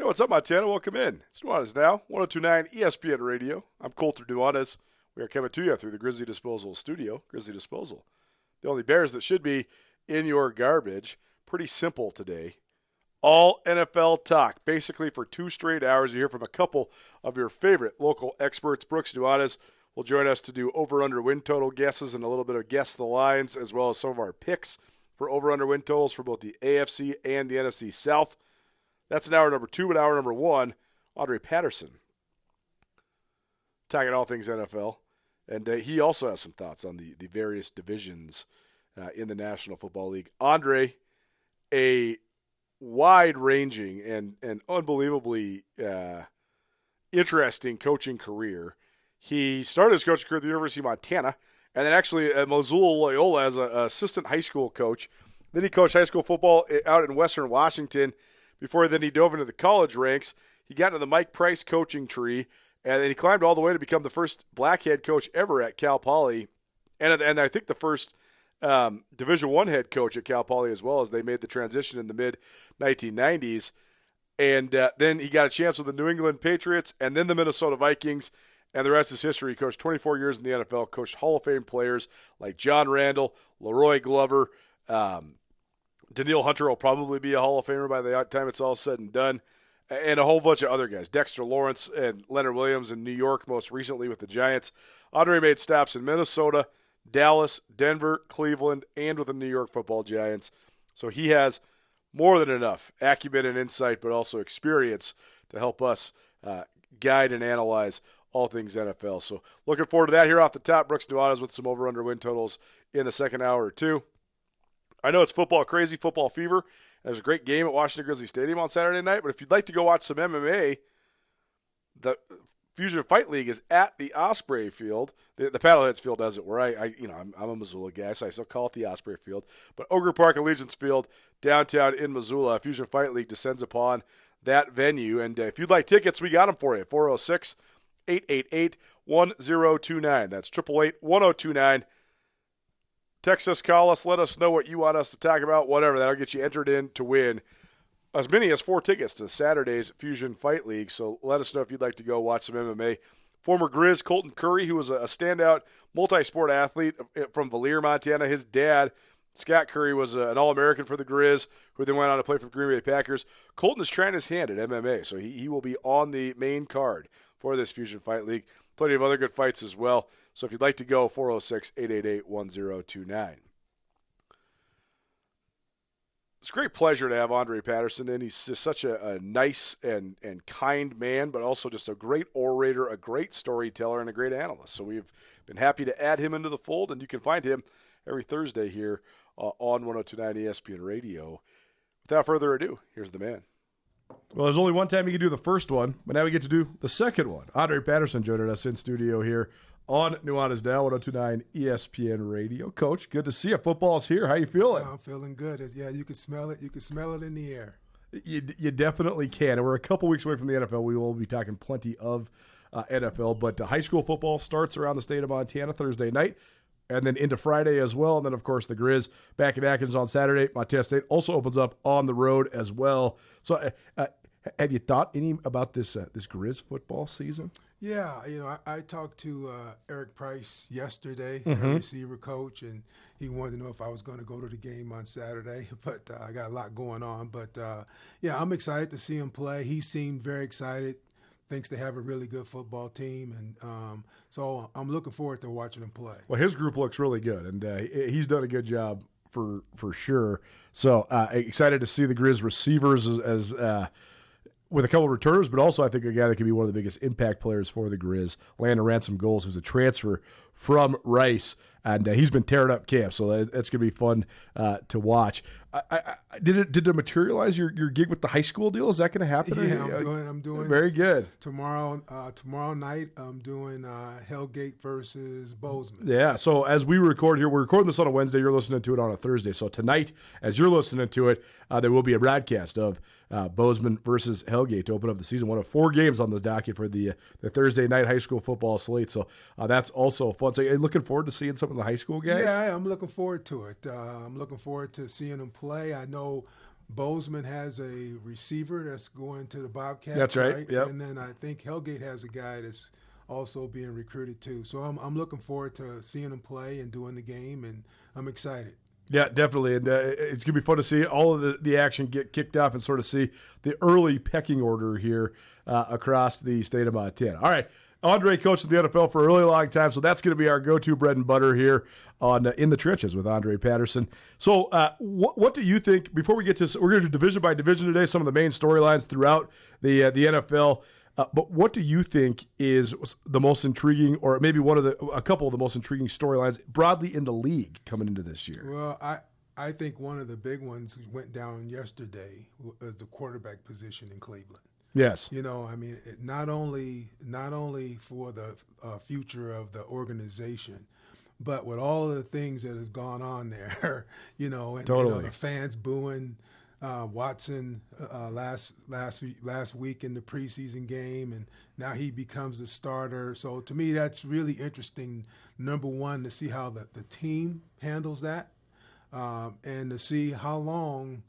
Yo, what's up, Montana? Welcome in. It's Nuanez Now, 102.9 ESPN Radio. I'm Colter Nuanez. We are coming to you through the Grizzly Disposal studio. Grizzly Disposal. The only Bears that should be in your garbage. Pretty simple today. All NFL talk, basically for 2 straight hours. You hear from a couple of your favorite local experts. Brooks Nuanez will join us to do over-under win total guesses and a little bit of guess the lines, as well as some of our picks for over-under win totals for both the AFC and the NFC South. That's in hour number 2, but hour number 1, Andre Patterson, talking all things NFL. And he also has some thoughts on the various divisions in the National Football League. Andre, a wide-ranging and unbelievably interesting coaching career. He started his coaching career at the University of Montana, and then actually at Missoula Loyola as an assistant high school coach. Then he coached high school football out in Western Washington before then he dove into the college ranks. He got into the Mike Price coaching tree, and then he climbed all the way to become the first black head coach ever at Cal Poly, and I think the first Division I head coach at Cal Poly as well, as they made the transition in the mid-1990s. And then he got a chance with the New England Patriots and then the Minnesota Vikings, and the rest is history. He coached 24 years in the NFL, coached Hall of Fame players like John Randall, Leroy Glover. Daniil Hunter will probably be a Hall of Famer by the time it's all said and done, and a whole bunch of other guys. Dexter Lawrence and Leonard Williams in New York, most recently with the Giants. Andre made stops in Minnesota, Dallas, Denver, Cleveland, and with the New York Football Giants. So he has more than enough acumen and insight, but also experience to help us guide and analyze all things NFL. So looking forward to that here off the top. Brooks Nuanez with some over-under win totals in the second hour or two. I know it's football crazy, football fever. There's a great game at Washington Grizzly Stadium on Saturday night, but if you'd like to go watch some MMA, the Fusion Fight League is at the Osprey Field, the Paddleheads Field, as it were. I'm a Missoula guy, so I still call it the Osprey Field. But Ogre Park Allegiance Field, downtown in Missoula, Fusion Fight League descends upon that venue. And if you'd like tickets, we got them for you. 406-888-1029. That's 888-1029. Text us, call us, let us know what you want us to talk about, whatever. That'll get you entered in to win as many as 4 tickets to Saturday's Fusion Fight League. So let us know if you'd like to go watch some MMA. Former Grizz Colton Curry, who was a standout multi-sport athlete from Valier, Montana. His dad, Scott Curry, was an All-American for the Grizz, who then went on to play for the Green Bay Packers. Colton is trying his hand at MMA, so he will be on the main card for this Fusion Fight League. Plenty of other good fights as well. So if you'd like to go, 406-888-1029. It's a great pleasure to have Andre Patterson in. He's just such a nice and kind man, but also just a great orator, a great storyteller, and a great analyst. So we've been happy to add him into the fold, and you can find him every Thursday here on 102.9 ESPN Radio. Without further ado, here's the man. Well, there's only one time you can do the first one, but now we get to do the second one. Andre Patterson joining us in studio here on Nuanez Now, 102.9 ESPN Radio. Coach, good to see you. Football's here. How you feeling? I'm feeling good. Yeah, you can smell it. You can smell it in the air. You definitely can. And we're a couple weeks away from the NFL. We will be talking plenty of NFL, but high school football starts around the state of Montana Thursday night, and then into Friday as well. And then, of course, the Grizz back in Athens on Saturday. Montana State also opens up on the road as well. So have you thought any about this Grizz football season? Yeah, I talked to Eric Price yesterday, receiver coach, and he wanted to know if I was going to go to the game on Saturday, but I got a lot going on. But, yeah, I'm excited to see him play. He seemed very excited, thinks they have a really good football team, and so I'm looking forward to watching him play. Well, his group looks really good, and he's done a good job for sure. So excited to see the Grizz receivers as with a couple of returners, but also I think a guy that could be one of the biggest impact players for the Grizz, Landon Ransom Goals, who's a transfer from Rice, and he's been tearing up camp, so that's going to be fun to watch. Did it materialize your gig with the high school deal? Is that going to happen? Yeah, I'm doing. Very good. Tomorrow night I'm doing Hellgate versus Bozeman. Yeah. So as we record here, we're recording this on a Wednesday. You're listening to it on a Thursday. So tonight, as you're listening to it, there will be a broadcast of Bozeman versus Hellgate to open up the season. One of 4 games on the docket for the Thursday night high school football slate. So that's also fun. So you're looking forward to seeing some of the high school guys? Yeah, I'm looking forward to it. I'm looking forward to seeing them play. I know Bozeman has a receiver that's going to the Bobcats. That's right. Yep. And then I think Hellgate has a guy that's also being recruited too. So I'm looking forward to seeing him play and doing the game, and I'm excited. Yeah, definitely. And it's going to be fun to see all of the action get kicked off and sort of see the early pecking order here across the state of Montana. All right. Andre coached in the NFL for a really long time, so that's going to be our go-to bread and butter here on In the Trenches with Andre Patterson. So what do you think, before we get to, we're going to do division by division today, some of the main storylines throughout the NFL, but what do you think is the most intriguing, or maybe a couple of the most intriguing storylines broadly in the league coming into this year? Well, I think one of the big ones went down yesterday was the quarterback position in Cleveland. Yes. You know, I mean, not only for the future of the organization, but with all of the things that have gone on there, you know, and totally. You know, the fans booing Watson last week in the preseason game, and now he becomes the starter. So to me, that's really interesting. Number one, to see how the team handles that, and to see how long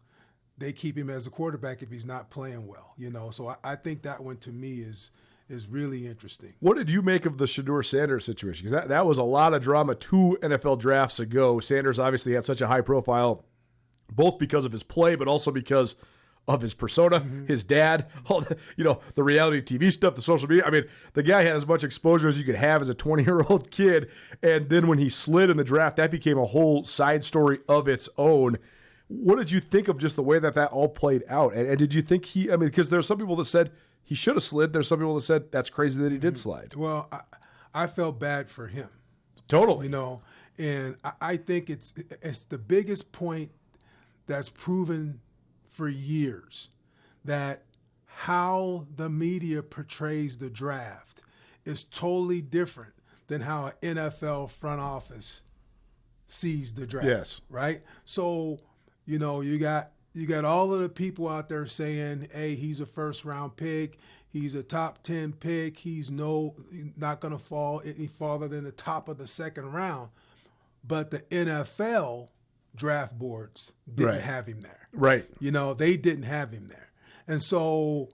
they keep him as a quarterback if he's not playing well, you know. So I think that one to me is really interesting. What did you make of the Shedeur Sanders situation? Because that was a lot of drama 2 NFL drafts ago. Sanders obviously had such a high profile, both because of his play, but also because of his persona, his dad, all the, you know, the reality TV stuff, the social media. I mean, the guy had as much exposure as you could have as a 20-year-old kid. And then when he slid in the draft, that became a whole side story of its own. What did you think of just the way that all played out? And did you think because there's some people that said he should have slid. There's some people that said that's crazy that he did slide. Well, I felt bad for him. Totally. You know, and I think it's the biggest point that's proven for years that how the media portrays the draft is totally different than how an NFL front office sees the draft. Yes. Right? So, you know, you got all of the people out there saying, hey, he's a first-round pick. He's a top 10 pick. He's not going to fall any farther than the top of the second round. But the NFL draft boards didn't have him there. Right. You know, they didn't have him there. And so,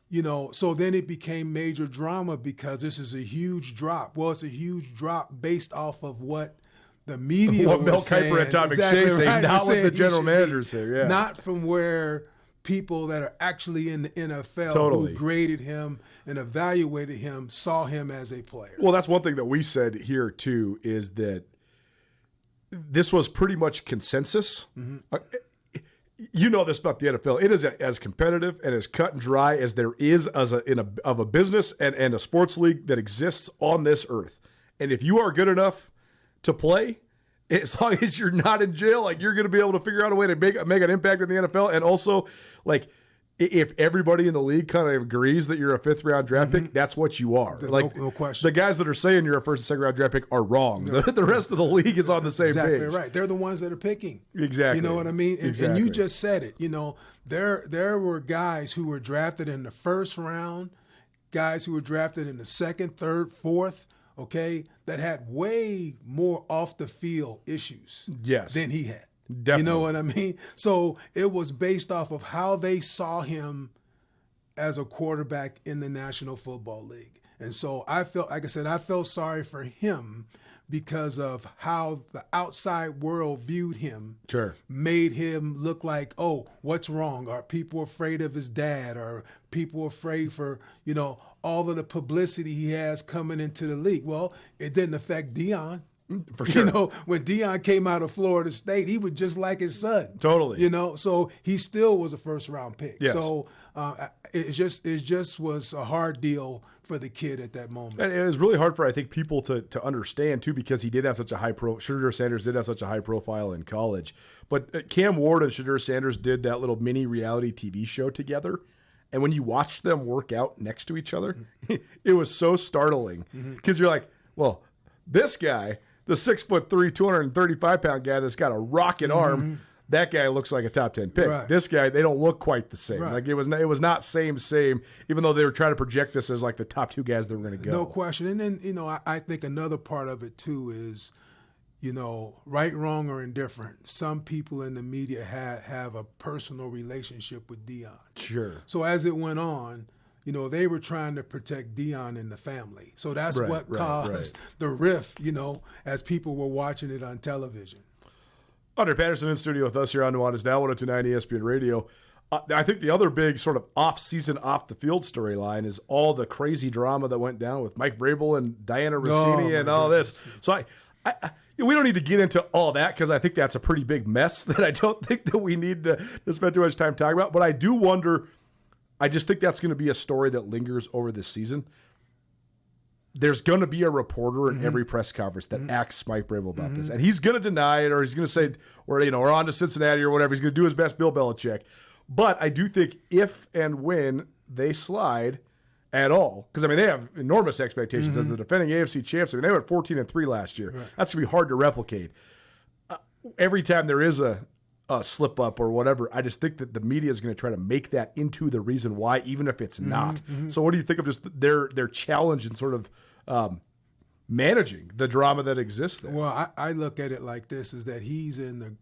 you know, so then it became major drama because this is a huge drop. Well, it's a huge drop based off of what the media what was Mel saying. Kiper and Tom Exactly McShay saying, right. not what the He general should managers be. say. Yeah. Not from where people that are actually in the NFL Totally. who graded him and evaluated him saw him as a player. Well, that's one thing that we said here, too, is that this was pretty much consensus. You know this about the NFL. It is as competitive and as cut and dry as there is of a business and a sports league that exists on this earth. And if you are good enough to play, as long as you're not in jail, like, you're going to be able to figure out a way to make an impact in the NFL. And also, like, if everybody in the league kind of agrees that you're a 5th-round draft pick, that's what you are. There's like, no question. The guys that are saying you're a 1st and 2nd-round draft pick are wrong. No. The rest of the league is on the same Exactly page. right. They're the ones that are picking. Exactly. You know what I mean? And Exactly. you just said it. You know, there were guys who were drafted in the 1st round, guys who were drafted in the 2nd, 3rd, 4th, okay, that had way more off-the-field issues than he had. Definitely. You know what I mean? So it was based off of how they saw him as a quarterback in the National Football League. And so I felt, like I said, I felt sorry for him because of how the outside world viewed him. Sure. Made him look like, oh, what's wrong? Are people afraid of his dad? Are people afraid for, you know, all of the publicity he has coming into the league? Well, it didn't affect Deion. For sure. You know, when Deion came out of Florida State, he was just like his son. Totally. You know, so he still was a 1st-round pick. Yes. So it just was a hard deal for the kid at that moment. And it was really hard for, I think, people to understand, too, because he did have such a Shedeur Sanders did have such a high profile in college. But Cam Ward and Shedeur Sanders did that little mini reality TV show together. And when you watched them work out next to each other, it was so startling. Because you're like, well, this guy, the 6'3", 235-pound guy that's got a rocket arm, that guy looks like a top 10 pick. Right. This guy, they don't look quite the same. Right. Like it was not same, even though they were trying to project this as like the top 2 guys that were going to go. No question. And then, you know, I think another part of it too is, right, wrong, or indifferent, some people in the media have a personal relationship with Deion. Sure. So as it went on, they were trying to protect Deion and the family. So that's what caused the rift, as people were watching it on television. Andre Patterson in studio with us here on Nuanez Now 102.9 ESPN Radio. I think the other big sort of off-season, off-the-field storyline is all the crazy drama that went down with Mike Vrabel and Diana Rossini and all this. So we don't need to get into all that because I think that's a pretty big mess that I don't think that we need to spend too much time talking about. But I do wonder, I just think that's going to be a story that lingers over this season. There's going to be a reporter in every press conference that asks Mike Vrabel about this. And he's going to deny it, or he's going to say, we're on to Cincinnati or whatever. He's going to do his best Bill Belichick. But I do think if and when they slide at all, because, they have enormous expectations as the defending AFC champs. They went 14-3 last year. Right. That's going to be hard to replicate. Every time there is a slip-up or whatever, I just think that the media is going to try to make that into the reason why, even if it's not. So what do you think of just their challenge in sort of managing the drama that exists there? Well, I look at it like this, is that he's in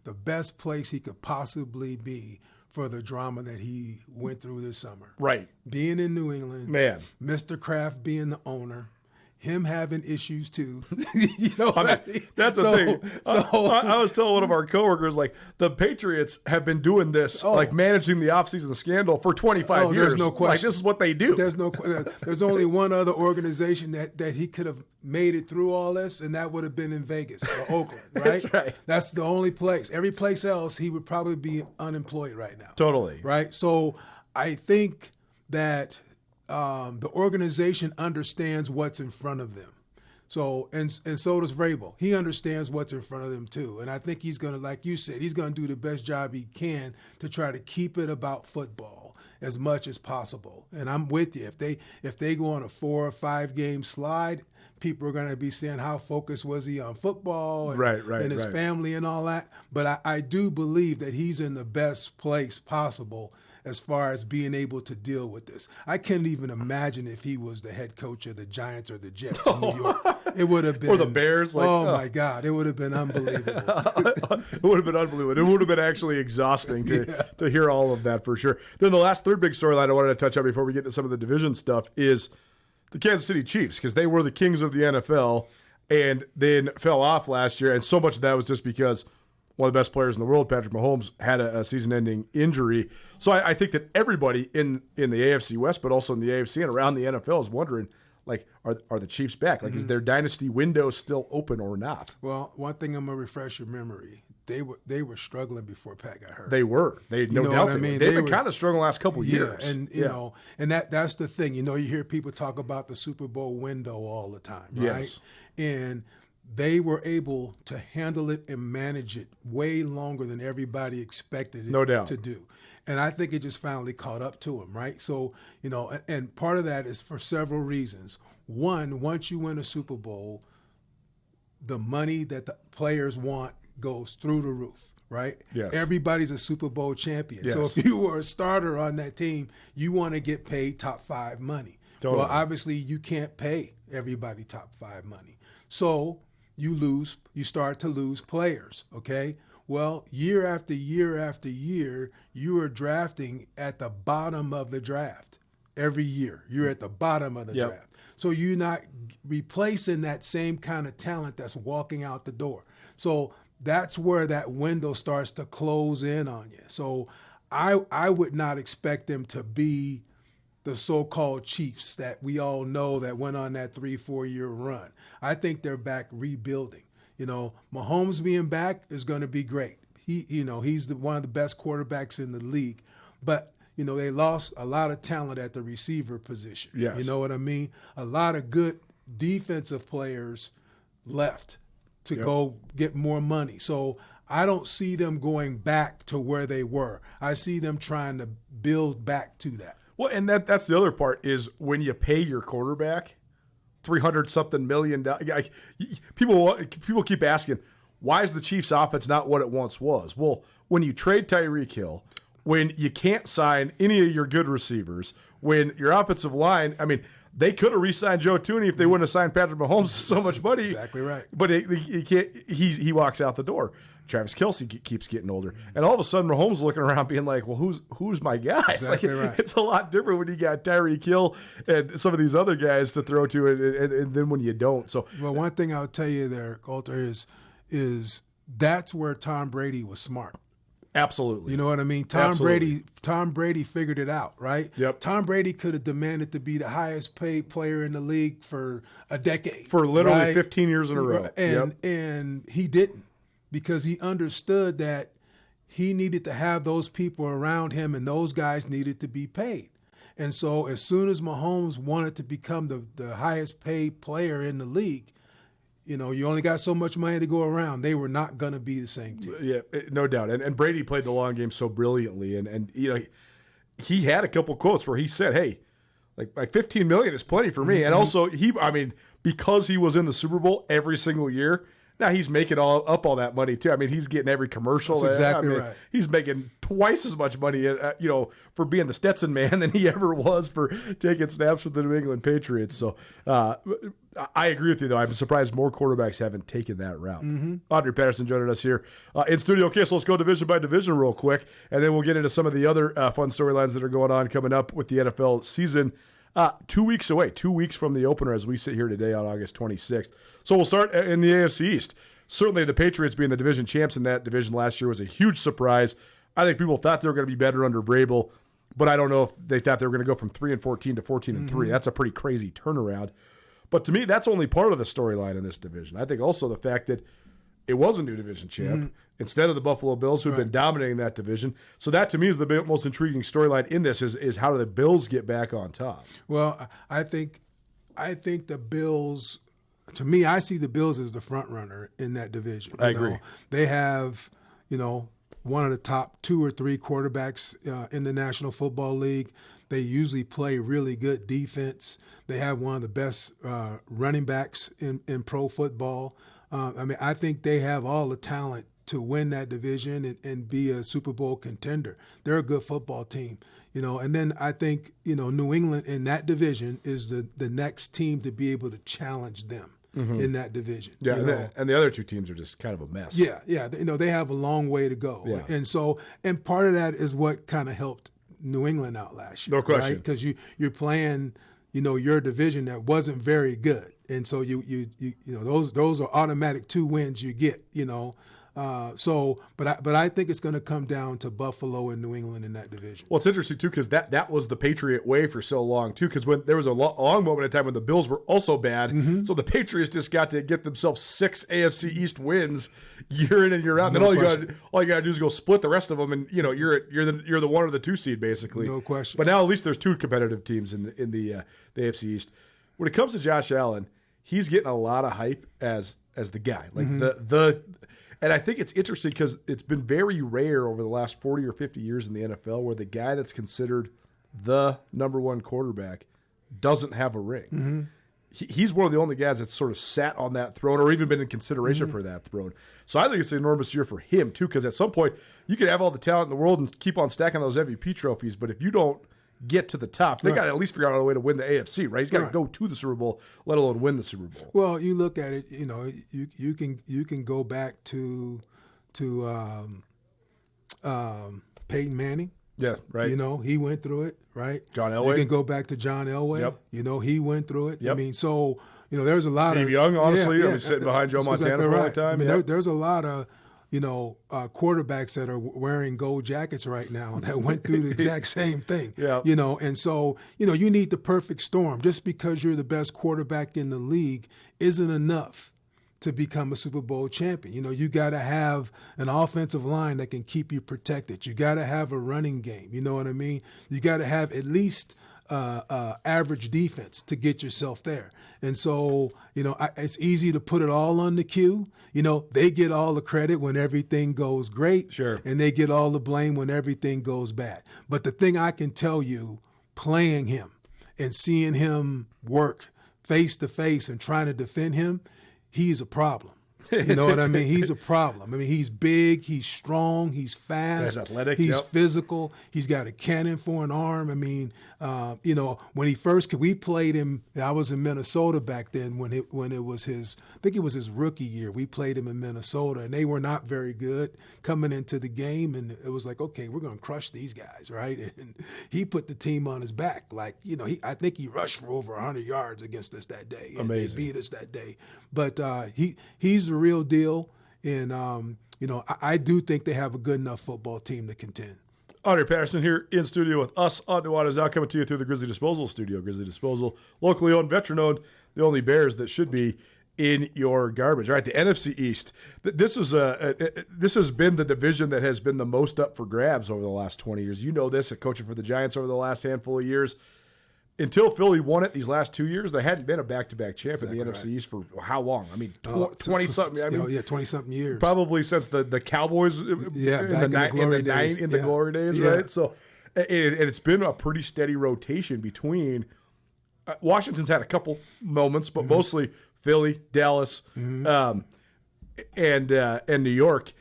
the best place he could possibly be for the drama that he went through this summer. Right. Being in New England. Man. Mr. Kraft being the owner. Him having issues too. That's the thing. I was telling one of our coworkers, the Patriots have been doing this, managing the offseason scandal for 25 years. There's no question. This is what they do. There's only one other organization that he could have made it through all this, and that would have been in Vegas or Oakland, right? That's right. That's the only place. Every place else, he would probably be unemployed right now. Totally. Right? So I think that the organization understands what's in front of them. So and so does Vrabel. He understands what's in front of them too. And I think he's going to, like you said, he's going to do the best job he can to try to keep it about football as much as possible. And I'm with you. If they go on a 4 or 5 game slide, people are going to be saying how focused was he on football and his family and all that. But I do believe that he's in the best place possible as far as being able to deal with this. I can't even imagine if he was the head coach of the Giants or the Jets in New York. It would have been. Or the Bears. My God. It would have been unbelievable. It would have been unbelievable. It would have been actually exhausting to hear all of that for sure. Then the third big storyline I wanted to touch on before we get into some of the division stuff is the Kansas City Chiefs, because they were the kings of the NFL and then fell off last year. And so much of that was just because one of the best players in the world, Patrick Mahomes, had a season-ending injury. So I think that everybody in the AFC West, but also in the AFC and around the NFL, is wondering, are the Chiefs back? Is their dynasty window still open or not? Well, one thing I'm going to refresh your memory. They were struggling before Pat got hurt. They were. They no doubt. I mean, they've been kind of struggling the last couple of years. And and that's the thing. You hear people talk about the Super Bowl window all the time, right? Yes. And they were able to handle it and manage it way longer than everybody expected it to do. And I think it just finally caught up to them, right? So, and part of that is for several reasons. One, once you win a Super Bowl, the money that the players want goes through the roof, right? Yes. Everybody's a Super Bowl champion. Yes. So if you were a starter on that team, you want to get paid top 5 money. Totally. Well, obviously you can't pay everybody top 5 money. So you start to lose players, okay? Well, year after year after year, you are drafting at the bottom of the draft. Every year, you're at the bottom of the draft. So you're not replacing that same kind of talent that's walking out the door. So that's where that window starts to close in on you. So I would not expect them to be the so-called Chiefs that we all know that went on that 3-4 year run. I think they're back rebuilding. Mahomes being back is going to be great. He's one of the best quarterbacks in the league. But, they lost a lot of talent at the receiver position. Yes. You know what I mean? A lot of good defensive players left to go get more money. So I don't see them going back to where they were. I see them trying to build back to that. Well, and that's the other part is when you pay your quarterback $300-something million. People keep asking, why is the Chiefs' offense not what it once was? Well, when you trade Tyreek Hill, when you can't sign any of your good receivers, when your offensive line, I mean, they could have re-signed Joe Thuney if they wouldn't have signed Patrick Mahomes so much money. Exactly right. But he can't. He walks out the door. Travis Kelce keeps getting older, and all of a sudden Mahomes is looking around, being like, "Well, who's my guy?" Exactly right. It's a lot different when you got Tyreek Hill and some of these other guys to throw to, and then when you don't. So, well, one thing I'll tell you there, Colter, is that's where Tom Brady was smart. Absolutely. You know what I mean? Tom Brady figured it out, right? Yep. Tom Brady could have demanded to be the highest paid player in the league for a decade. For literally right? 15 years in a row. And he didn't, because he understood that he needed to have those people around him, and those guys needed to be paid. And so as soon as Mahomes wanted to become the highest paid player in the league, you know, you only got so much money to go around. They were not going to be the same team. Yeah, no doubt. And Brady played the long game so brilliantly. And you know, he had a couple quotes where he said, "Hey, like $15 million is plenty for me." Mm-hmm. And also, because he was in the Super Bowl every single year, now he's making all that money too. I mean, he's getting every commercial. That's exactly right. He's making twice as much money, for being the Stetson man than he ever was for taking snaps with the New England Patriots. So I agree with you, though. I'm surprised more quarterbacks haven't taken that route. Mm-hmm. Andre Patterson joining us here in studio. Okay, so let's go division by division real quick, and then we'll get into some of the other fun storylines that are going on coming up with the NFL season. 2 weeks away, 2 weeks from the opener as we sit here today on August 26th. So we'll start in the AFC East. Certainly the Patriots being the division champs in that division last year was a huge surprise. I think people thought they were going to be better under Vrabel, but I don't know if they thought they were going to go from 3-14 to 14-3. Mm-hmm. That's a pretty crazy turnaround. But to me, that's only part of the storyline in this division. I think also the fact that it was a new division champ instead of the Buffalo Bills, who've been dominating that division. So that, to me, is the most intriguing storyline in this is how do the Bills get back on top? Well, I think the Bills, to me, I see the Bills as the front runner in that division. I agree. They have, one of the top 2 or 3 quarterbacks in the National Football League. They usually play really good defense. They have one of the best running backs in pro football. I think they have all the talent to win that division and be a Super Bowl contender. They're a good football team, and then I think, New England in that division is the next team to be able to challenge them in that division. Yeah, and the other 2 teams are just kind of a mess. Yeah. They have a long way to go. Yeah. And part of that is what kind of helped New England out last year. No question. Right? Because you're playing, your division that wasn't very good. And so those are automatic 2 wins you get, But I think it's going to come down to Buffalo and New England in that division. Well, it's interesting too because that was the Patriot way for so long too. Because when there was a long moment in time when the Bills were also bad, so the Patriots just got to get themselves 6 AFC East wins year in and year out. And then all you got to do is go split the rest of them, and you're the 1 or the 2 seed basically. No question. But now at least there's 2 competitive teams in the AFC East. When it comes to Josh Allen, he's getting a lot of hype as the guy, like and I think it's interesting because it's been very rare over the last 40 or 50 years in the NFL where the guy that's considered the number 1 quarterback doesn't have a ring. Mm-hmm. He's one of the only guys that's sort of sat on that throne or even been in consideration for that throne. So I think it's an enormous year for him too, because at some point you can have all the talent in the world and keep on stacking those MVP trophies, but if you don't get to the top, they got to at least figure out a way to win the AFC, right? He's got to go to the Super Bowl, let alone win the Super Bowl. Well, you look at it, you can go back to Peyton Manning. Yeah, right. He went through it, right? John Elway. You can go back to John Elway. Yep. He went through it. Yep. There's a lot Steve of Young, honestly, sitting behind Joe Montana for a long time. There's a lot of quarterbacks that are wearing gold jackets right now that went through the exact same thing. Yeah. And so, you need the perfect storm. Just because you're the best quarterback in the league isn't enough to become a Super Bowl champion. You got to have an offensive line that can keep you protected. You got to have a running game. You know what I mean? You got to have at least average defense to get yourself there. And so, it's easy to put it all on the queue. They get all the credit when everything goes great. Sure. And they get all the blame when everything goes bad. But the thing I can tell you, playing him and seeing him work face to face and trying to defend him, he's a problem. You know what I mean? He's a problem. I mean, he's big, he's strong, he's fast, He's athletic, he's yep. physical. He's got a cannon for an arm. I mean, when we played him. I was in Minnesota back then when it was his. I think it was his rookie year. We played him in Minnesota, and they were not very good coming into the game. And it was like, okay, we're going to crush these guys, right? And he put the team on his back. Like, I think he rushed for over 100 yards against us that day. And Amazing. they beat us that day. But he's the real deal. And, I do think they have a good enough football team to contend. Andre Patterson here in studio with us on Nuanez Now, coming to you through the Grizzly Disposal Studio. Grizzly Disposal, locally owned, veteran-owned, the only Bears that should be in your garbage. All right, the NFC East. This has been the division that has been the most up for grabs over the last 20 years. You know this, coaching for the Giants over the last handful of years. Until Philly won it these last 2 years, there hadn't been a back-to-back champ in the NFC East for how long? I mean, 20-something. 20-something years. Probably since the Cowboys in the glory days, right? So it's been a pretty steady rotation between Washington's had a couple moments, but mostly Philly, Dallas, and New York.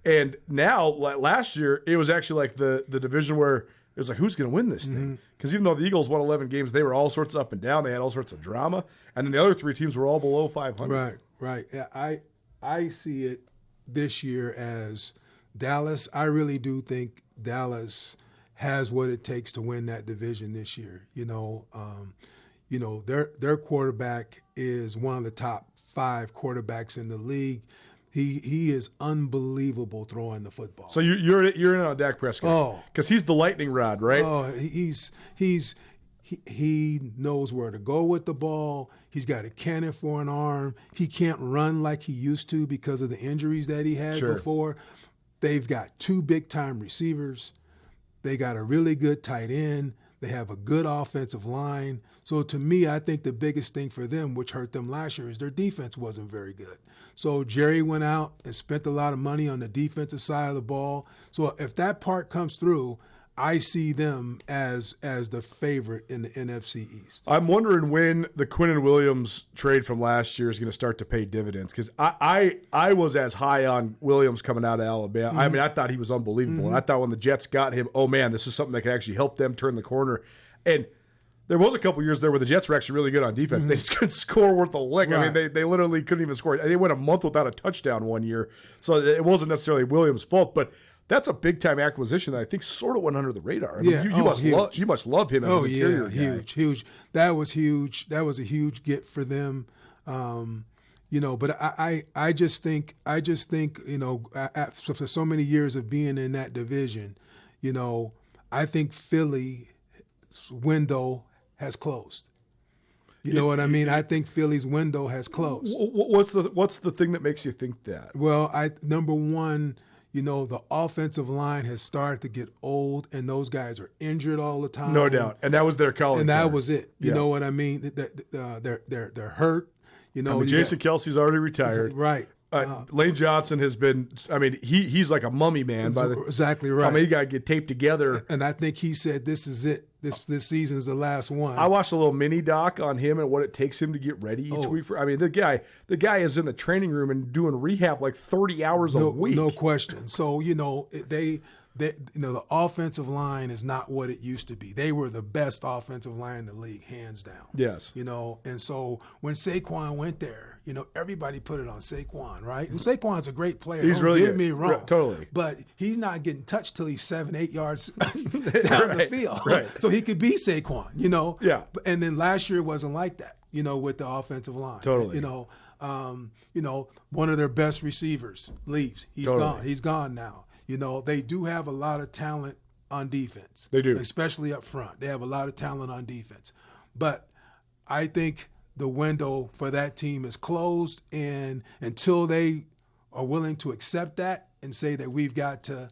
And now, last year, it was actually like the division where it was like, who's going to win this thing? Because even though the Eagles won 11 games, they were all sorts up and down. They had all sorts of drama. And then the other three teams were all below 500. Right. Yeah, I see it this year as Dallas. I really do think Dallas has what it takes to win that division this year. Their quarterback is one of the top 5 quarterbacks in the league. He is unbelievable throwing the football. So you're in on Dak Prescott because he's the lightning rod, right? Oh, he knows where to go with the ball. He's got a cannon for an arm. He can't run like he used to because of the injuries that he had before. They've got 2 big-time receivers. They got a really good tight end. They have a good offensive line. So to me, I think the biggest thing for them, which hurt them last year, is their defense wasn't very good. So Jerry went out and spent a lot of money on the defensive side of the ball. So if that part comes through, I see them as the favorite in the NFC East. I'm wondering when the Quinnen Williams trade from last year is going to start to pay dividends, because I was as high on Williams coming out of Alabama. I mean, I thought he was unbelievable. And I thought when the Jets got him, oh, man, this is something that could actually help them turn the corner. And there was a couple years there where the Jets were actually really good on defense. They just couldn't score worth a lick. Right. I mean, they literally couldn't even score. They went a month without a touchdown one year. So it wasn't necessarily Williams' fault, but that's a big-time acquisition that I think sort of went under the radar. I mean, you must love him as an interior guy. Huge. That was huge. That was a huge get for them. But I just think for so many years of being in that division, I think Philly's window has closed. You know what I mean? I think Philly's window has closed. What's the thing that makes you think that? Well, number one, the offensive line has started to get old, and those guys are injured all the time. No doubt, and that was their calling. And that was it. You know what I mean? They're hurt. Jason Kelsey's already retired. Right. Lane Johnson has been. I mean, he's like a mummy man. Exactly right. I mean, he got to get taped together. And I think he said, "This is it. This season's the last one." I watched a little mini doc on him and what it takes him to get ready each week. The guy is in the training room and doing rehab like 30 hours a week. No question. So the offensive line is not what it used to be. They were the best offensive line in the league, hands down. Yes. And so when Saquon went there, everybody put it on Saquon, right? And Saquon's a great player. He's really get me wrong. Totally. But he's not getting touched till he's 7-8 yards down the field. Right. So he could be Saquon, Yeah. And then last year it wasn't like that, with the offensive line. Totally. One of their best receivers leaves. He's totally gone. He's gone now. They do have a lot of talent on defense. They do. Especially up front. They have a lot of talent on defense. But I think the window for that team is closed, and until they are willing to accept that and say that we've got to,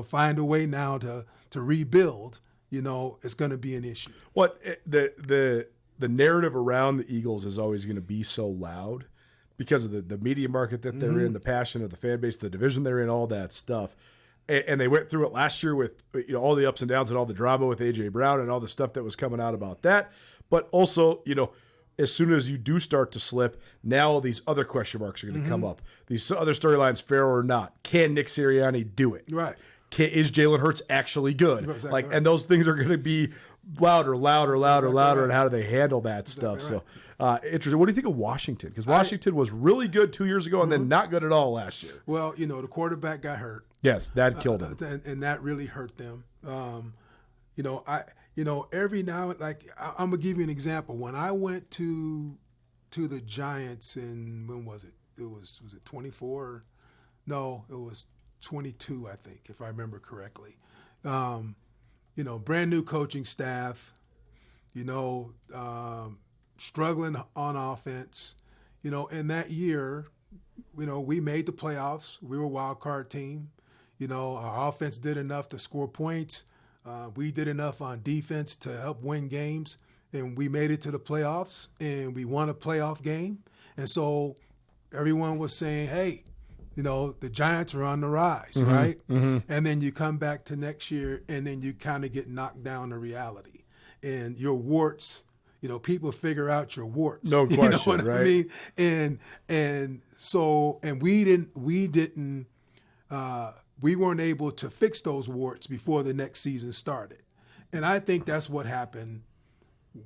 find a way now to rebuild, it's going to be an issue. The narrative around the Eagles is always going to be so loud because of the media market that they're in, the passion of the fan base, the division they're in, all that stuff. And they went through it last year with all the ups and downs and all the drama with A.J. Brown and all the stuff that was coming out about that. But also, as soon as you do start to slip, now these other question marks are going to come up. These other storylines, fair or not. Can Nick Sirianni do it? Right. Is Jalen Hurts actually good? Exactly right. And those things are going to be louder, and how do they handle that stuff? right. So, interesting. What do you think of Washington? Because Washington was really good 2 years ago and then not good at all last year. Well, the quarterback got hurt. Yes, that killed him. And that really hurt them. Every now and I'm gonna give you an example. When I went to the Giants when was it? Was it 24? No, it was 22, I think, if I remember correctly. Brand new coaching staff. Struggling on offense. In that year, we made the playoffs. We were a wild card team. Our offense did enough to score points. We did enough on defense to help win games, and we made it to the playoffs, and we won a playoff game. And so everyone was saying, hey, the Giants are on the rise, right? Mm-hmm. And then you come back to next year, and then you kind of get knocked down to reality. And your warts, people figure out your warts. No question, you know what right? I mean? And we weren't able to fix those warts before the next season started. And I think that's what happened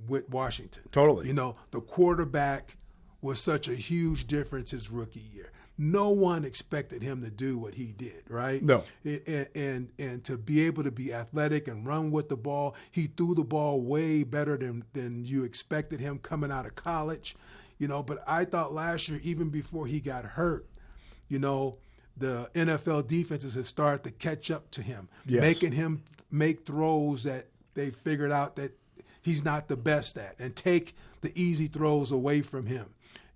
with Washington. Totally. The quarterback was such a huge difference his rookie year. No one expected him to do what he did, right? No. And to be able to be athletic and run with the ball, he threw the ball way better than you expected him coming out of college. But I thought last year, even before he got hurt, the NFL defenses had started to catch up to him, making him make throws that they figured out that he's not the best at and take the easy throws away from him.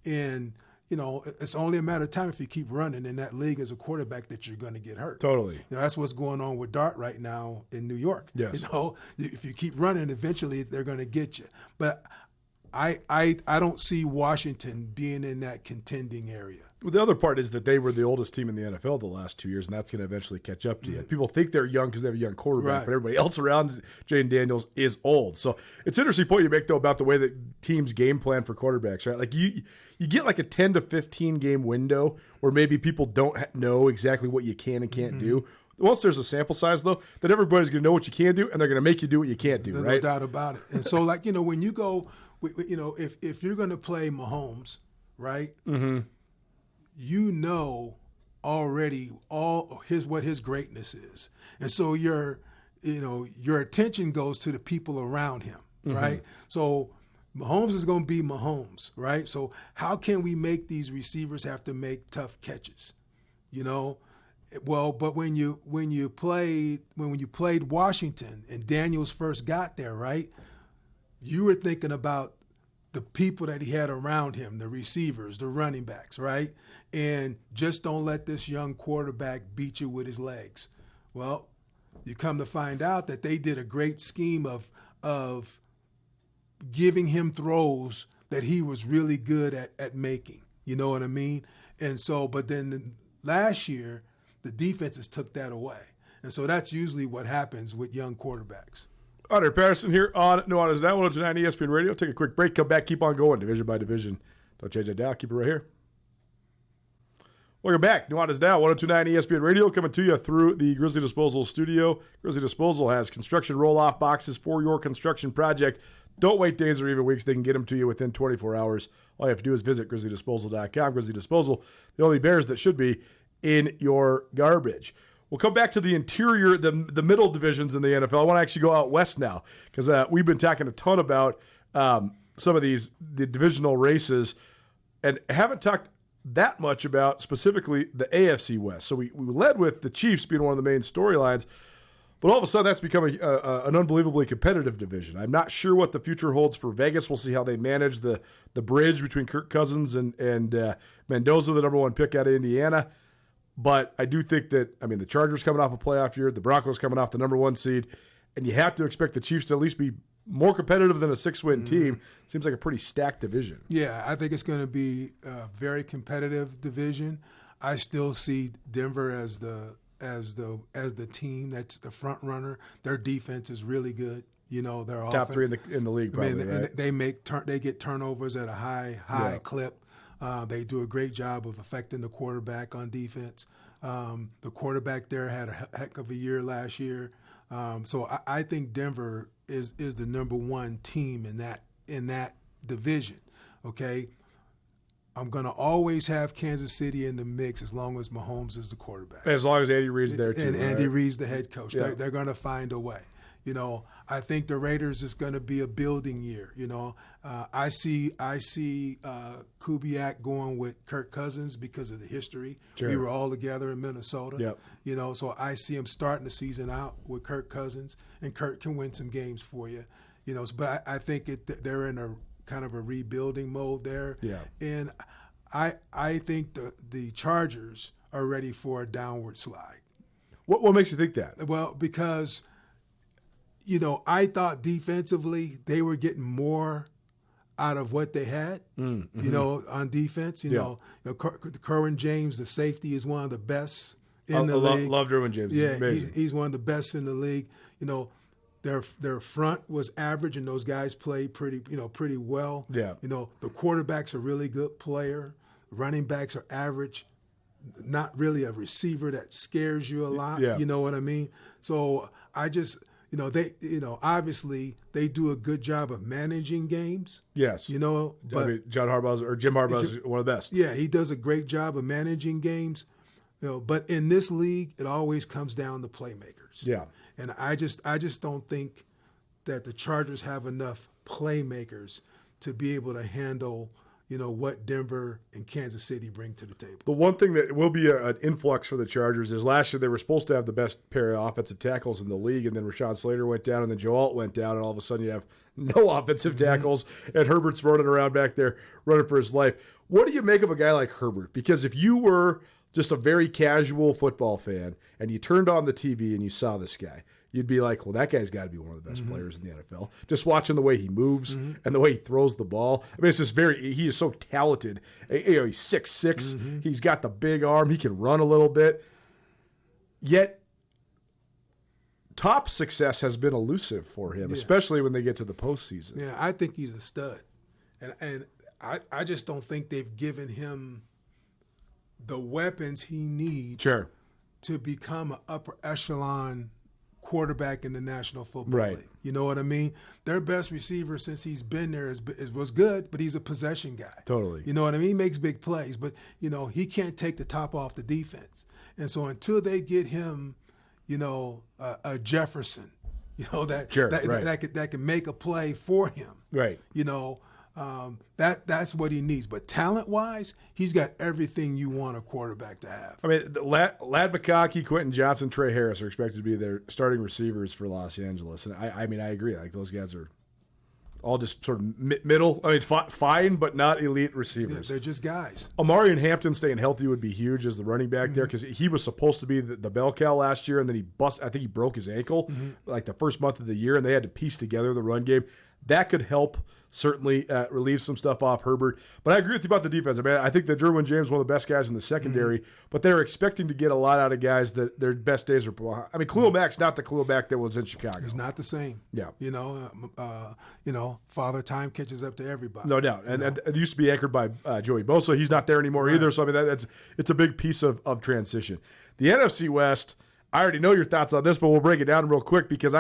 And it's only a matter of time if you keep running in that league as a quarterback that you're going to get hurt. Totally. That's what's going on with Dart right now in New York. Yes. If you keep running, eventually they're going to get you. But I don't see Washington being in that contending area. Well, the other part is that they were the oldest team in the NFL the last 2 years, and that's going to eventually catch up to you. People think they're young because they have a young quarterback, Right. but everybody else around Jayden Daniels is old. So it's an interesting point you make, though, about the way that teams game plan for quarterbacks, right? Like you get like a 10 to 15 game window where maybe people don't know exactly what you can and can't do. Once there's a sample size, though, then everybody's going to know what you can do, and they're going to make you do what you can't do, There's right? no doubt about it. And so, when you go, if you're going to play Mahomes, right? Mm-hmm. Already what his greatness is, and so your attention goes to the people around him, right? So Mahomes is going to be Mahomes, right? So how can we make these receivers have to make tough catches? Well, but when you played Washington and Daniels first got there, right? You were thinking about the people that he had around him, the receivers, the running backs, right? And just don't let this young quarterback beat you with his legs. Well, you come to find out that they did a great scheme of giving him throws that he was really good at making. You know what I mean? And so, but then last year, the defenses took that away. And so that's usually what happens with young quarterbacks. Andre Patterson here on Nuanez Now 109 ESPN Radio. Take a quick break, come back, keep on going, division by division. Don't change that dial, keep it right here. Welcome back. Nuanez Now 109 ESPN Radio, coming to you through the Grizzly Disposal studio. Grizzly Disposal has construction roll-off boxes for your construction project. Don't wait days or even weeks. They can get them to you within 24 hours. All you have to do is visit grizzlydisposal.com. Grizzly Disposal, the only bears that should be in your garbage. We'll come back to the interior, the middle divisions in the NFL. I want to actually go out west now because we've been talking a ton about some of the divisional races and haven't talked that much about specifically the AFC West. So we led with the Chiefs being one of the main storylines, but all of a sudden that's become an unbelievably competitive division. I'm not sure what the future holds for Vegas. We'll see how they manage the bridge between Kirk Cousins and Mendoza, the number one pick out of Indiana. But I do think that, the Chargers coming off a playoff year, the Broncos coming off the number one seed, and you have to expect the Chiefs to at least be more competitive than a 6-win team. Seems like a pretty stacked division. Yeah, I think it's going to be a very competitive division. I still see Denver as the team that's the front runner. Their defense is really good. Their top offense, 3 in the league, probably. Right? And they get turnovers at a high clip. They do a great job of affecting the quarterback on defense. The quarterback there had a heck of a year last year. So I think Denver is the number 1 team in that division. Okay, I'm going to always have Kansas City in the mix as long as Mahomes is the quarterback. As long as Andy Reid's there, too. And right? Andy Reid's the head coach. Yeah. They're going to find a way. I think the Raiders is going to be a building year. I see Kubiak going with Kirk Cousins because of the history. Sure. We were all together in Minnesota. Yep. So I see him starting the season out with Kirk Cousins, and Kirk can win some games for you. But I think they're in a kind of a rebuilding mode there. Yeah. And I think the Chargers are ready for a downward slide. What makes you think that? Well, because I thought defensively they were getting more out of what they had. On defense. Kerwin James, the safety, is one of the best in the league. Love Kerwin James. Yeah, he's one of the best in the league. Their front was average, and those guys played pretty well. Yeah. The quarterback's a really good player. Running backs are average. Not really a receiver that scares you a lot. Yeah. You know what I mean? So I just, they, obviously they do a good job of managing games. Yes. But Jim Harbaugh's one of the best. Yeah, he does a great job of managing games. But in this league, it always comes down to playmakers. Yeah. And I just don't think that the Chargers have enough playmakers to be able to handle, what Denver and Kansas City bring to the table. The one thing that will be an influx for the Chargers is last year they were supposed to have the best pair of offensive tackles in the league, and then Rashawn Slater went down, and then Joe Alt went down, and all of a sudden you have no offensive tackles, and Herbert's running around back there running for his life. What do you make of a guy like Herbert? Because if you were just a very casual football fan and you turned on the TV and you saw this guy, you'd be like, well, that guy's got to be one of the best players in the NFL. Just watching the way he moves and the way he throws the ball. I mean, it's just he is so talented. He's 6'6". He's got the big arm. He can run a little bit. Yet, top success has been elusive for him, especially when they get to the postseason. Yeah, I think he's a stud. And I just don't think they've given him the weapons he needs to become an upper echelon quarterback in the National Football League. You know what I mean? Their best receiver since he's been there was good, but he's a possession guy. Totally. You know what I mean? He makes big plays, but, he can't take the top off the defense. And so until they get him, a Jefferson, that can make a play for him. Right. That's what he needs. But talent-wise, he's got everything you want a quarterback to have. I mean, Lad McConkey, Quentin Johnson, Trey Harris are expected to be their starting receivers for Los Angeles. And I agree. Like, those guys are all just sort of middle. I mean, fine, but not elite receivers. They're just guys. Amari and Hampton staying healthy would be huge as the running back there, because he was supposed to be the bell cow last year, and then I think he broke his ankle like the first month of the year, and they had to piece together the run game. That could help certainly relieve some stuff off Herbert. But I agree with you about the defense. I mean, I think that Derwin James is one of the best guys in the secondary, but they're expecting to get a lot out of guys that their best days are behind. I mean, Khalil Mack's not the Khalil Mack that was in Chicago. He's not the same. Yeah. Father Time catches up to everybody. No doubt. And it used to be anchored by Joey Bosa. He's not there anymore either. So, I mean, it's a big piece of transition. The NFC West, I already know your thoughts on this, but we'll break it down real quick because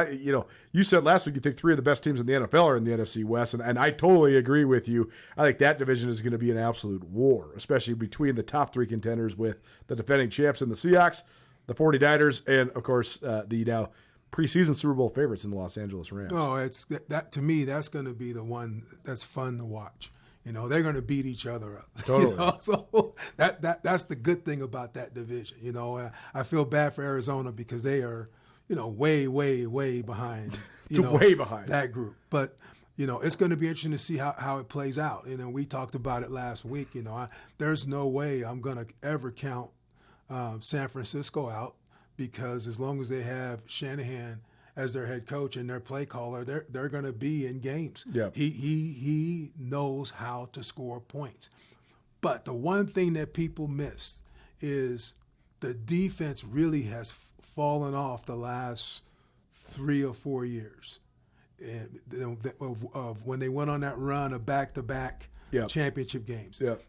you said last week you think 3 of the best teams in the NFL are in the NFC West, and I totally agree with you. I think that division is going to be an absolute war, especially between the top 3 contenders with the defending champs in the Seahawks, the 49ers, and of course the now preseason Super Bowl favorites in the Los Angeles Rams. Oh, it's that to me. That's going to be the one that's fun to watch. They're going to beat each other up. Totally. So that's the good thing about that division. I feel bad for Arizona because they are, way, way, way behind. Way behind that group. But it's going to be interesting to see how it plays out. We talked about it last week. There's no way I'm going to ever count San Francisco out, because as long as they have Shanahan as their head coach and their play caller, they're going to be in games. Yeah. He knows how to score points. But the one thing that people miss is the defense really has fallen off the last 3 or 4 years. of when they went on that run of back-to-back championship games. Yep.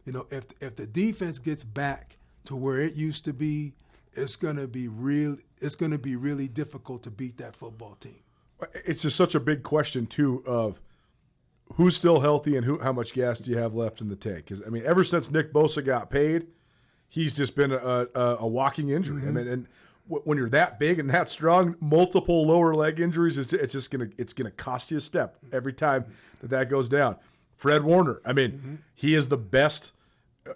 If the defense gets back to where it used to be, it's going to be really difficult to beat that football team. It's just such a big question too of who's still healthy and how much gas do you have left in the tank? Because ever since Nick Bosa got paid, he's just been a walking injury. Mm-hmm. And when you're that big and that strong, multiple lower leg injuries, it's gonna cost you a step every time that goes down. Fred Warner, he is the best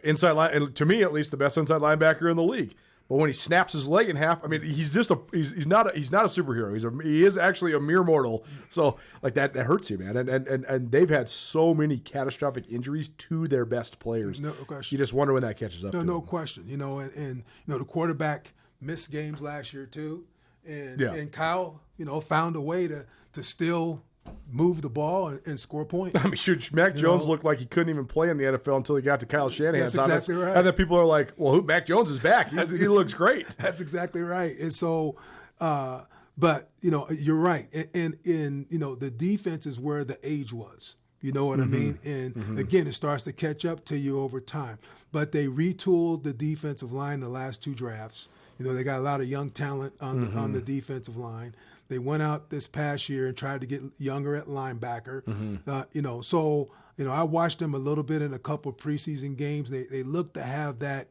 inside line, and to me at least, the best inside linebacker in the league. But when he snaps his leg in half, he's just he's not a superhero. He is actually a mere mortal. So like that hurts you, man. And they've had so many catastrophic injuries to their best players. No question. You just wonder when that catches up. No question. And the quarterback missed games last year too, and Kyle, found a way to still move the ball and score points. Shoot, Mac Jones looked like he couldn't even play in the NFL until he got to Kyle Shanahan's That's exactly right. And then people are like, well, Mac Jones is back. He looks great. That's exactly right. And so, but, you're right. And the defense is where the age was. You know what I mean? And again, it starts to catch up to you over time. But they retooled the defensive line the last two drafts. They got a lot of young talent on the defensive line. They went out this past year and tried to get younger at linebacker. I watched them a little bit in a couple of preseason games. They look to have that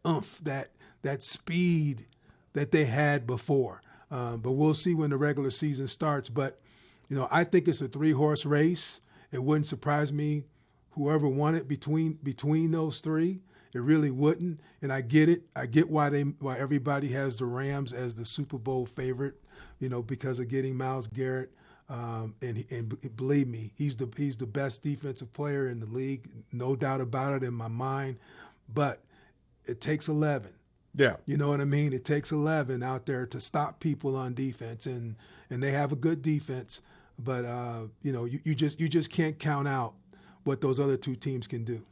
oomph, that speed that they had before. But we'll see when the regular season starts. But, I think it's a 3-horse race. It wouldn't surprise me whoever won it between those three. It really wouldn't. And I get it. I get why everybody has the Rams as the Super Bowl favorite. Because of getting Myles Garrett, and believe me, he's the best defensive player in the league, no doubt about it in my mind. But it takes 11. Yeah, you know what I mean. It takes 11 out there to stop people on defense, and they have a good defense. But you just can't count out what those other two teams can do.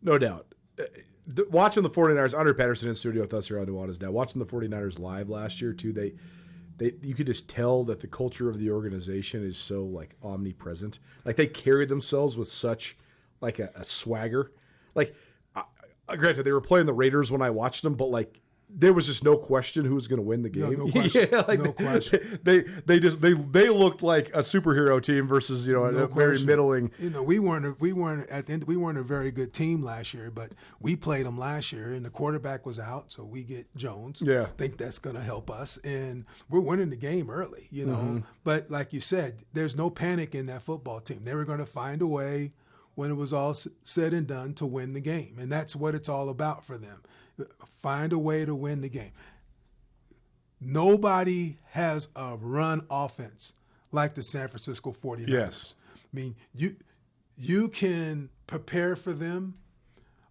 No doubt. Watching the 49ers, Andre Patterson in studio with us here on Nuanez Now. Watching the 49ers live last year too, you could just tell that the culture of the organization is so like omnipresent. Like they carry themselves with such like a swagger. Like, granted, they were playing the Raiders when I watched them, but like there was just no question who was going to win the game. No question. No question. They looked like a superhero team versus a very middling. We weren't at the end. We weren't a very good team last year, but we played them last year, and the quarterback was out, so we get Jones. Yeah, I think that's going to help us, and we're winning the game early. But like you said, there's no panic in that football team. They were going to find a way when it was all said and done to win the game, and that's what it's all about for them. Find a way to win the game. Nobody has a run offense like the San Francisco 49ers. Yes. You can prepare for them